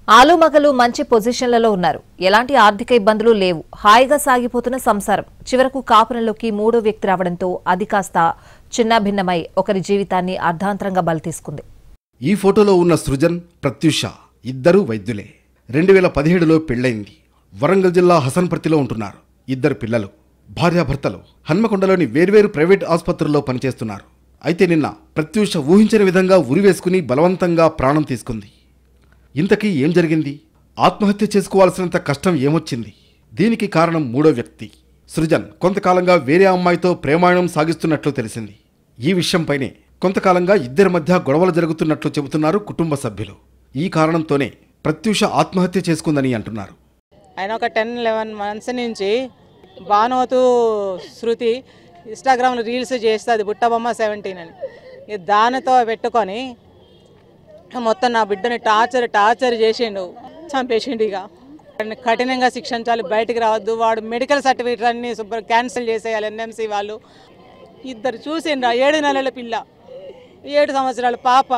ఆలుమగలు మంచి పొజిషన్లలో ఉన్నారు. ఎలాంటి ఆర్థిక ఇబ్బందులు లేవు. హాయిగా సాగిపోతున్న సంసారం చివరకు కాపురంలోకి మూడో వ్యక్తి రావడంతో అది కాస్త చిన్నభిన్నమై ఒకరి జీవితాన్ని అర్ధాంతరంగా బలితీసుకుంది. ఈ ఫోటోలో ఉన్న సృజన్, ప్రత్యూష ఇద్దరు వైద్యులే. 2017లో పెళ్లైంది. వరంగల్ జిల్లా హసన్పర్తిలో ఉంటున్నారు. ఇద్దరు పిల్లలు. భార్యాభర్తలు హన్మకొండలోని వేర్వేరు ప్రైవేట్ ఆసుపత్రుల్లో పనిచేస్తున్నారు. అయితే నిన్న ప్రత్యూష ఊహించని విధంగా ఉరివేసుకుని బలవంతంగా ప్రాణం తీసుకుంది. ఇంతకీ ఏం జరిగింది? ఆత్మహత్య చేసుకోవాల్సినంత కష్టం ఏమొచ్చింది? దీనికి కారణం మూడో వ్యక్తి. సృజన్ కొంతకాలంగా వేరే అమ్మాయితో ప్రేమాయణం సాగిస్తున్నట్లు తెలిసింది. ఈ విషయంపైనే కొంతకాలంగా ఇద్దరి మధ్య గొడవలు జరుగుతున్నట్లు చెబుతున్నారు కుటుంబ సభ్యులు. ఈ కారణంతోనే ప్రత్యూష ఆత్మహత్య చేసుకుందని అంటున్నారు. ఆయన ఒక 10-11 మంత్స్ నుంచి భానువతు శృతి ఇన్స్టాగ్రామ్లో రీల్స్ చేస్తుంది, బుట్టబొమ్మ 17 అని. దానితో పెట్టుకొని మొత్తం నా బిడ్డని టార్చర్ చేసిండు, చంపేసిండు. ఇక కఠినంగా శిక్షించాలి, బయటికి రావద్దు. వాడు మెడికల్ సర్టిఫికేట్ అన్ని క్యాన్సిల్ చేసేయాలి ఎన్ఎంసీ వాళ్ళు. ఇద్దరు చూసిండ్రు. 7 నెలల పిల్ల, 7 సంవత్సరాల పాప.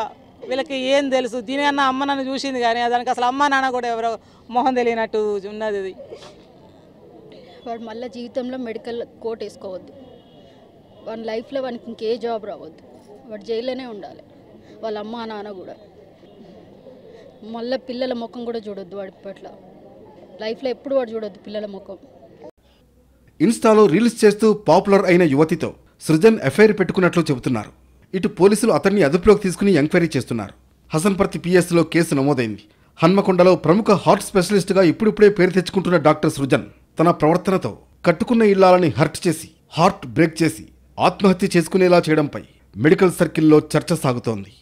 వీళ్ళకి ఏం తెలుసు? దీనికన్నా అమ్మ నాన్న చూసింది, కానీ దానికి అసలు అమ్మ నాన్న కూడా ఎవరో మొహం తెలియనట్టు ఉన్నది. ఇది వాడు మళ్ళీ జీవితంలో మెడికల్ కోట్ వేసుకోవద్దు. వాడి లైఫ్లో వానికి ఇంకే జాబ్ రావద్దు. వాడు జైల్లోనే ఉండాలి. వాళ్ళ అమ్మ నాన్న కూడా. మళ్ళీ పిల్లల ముఖం కూడా చూడొద్దు. వాడి పట్ల లైఫ్లో ఎప్పుడు వాడు చూడొద్దు పిల్లల ముఖం. ఇన్స్టాలో రీల్స్ చేస్తూ పాపులర్ అయిన యువతితో సృజన్ ఎఫ్ఐఆర్ పెట్టుకున్నట్లు చెబుతున్నారు. ఇటు పోలీసులు అతన్ని అదుపులోకి తీసుకుని ఎంక్వైరీ చేస్తున్నారు. హసన్పర్తి పిఎస్లో కేసు నమోదైంది. హన్మకొండలో ప్రముఖ హార్ట్ స్పెషలిస్ట్గా ఇప్పుడిప్పుడే పేరు తెచ్చుకుంటున్న డాక్టర్ సృజన్ తన ప్రవర్తనతో కట్టుకున్న ఇళ్లాలని హర్ట్ చేసి, హార్ట్ బ్రేక్ చేసి ఆత్మహత్య చేసుకునేలా చేయడంపై మెడికల్ సర్కిల్లో చర్చ సాగుతోంది.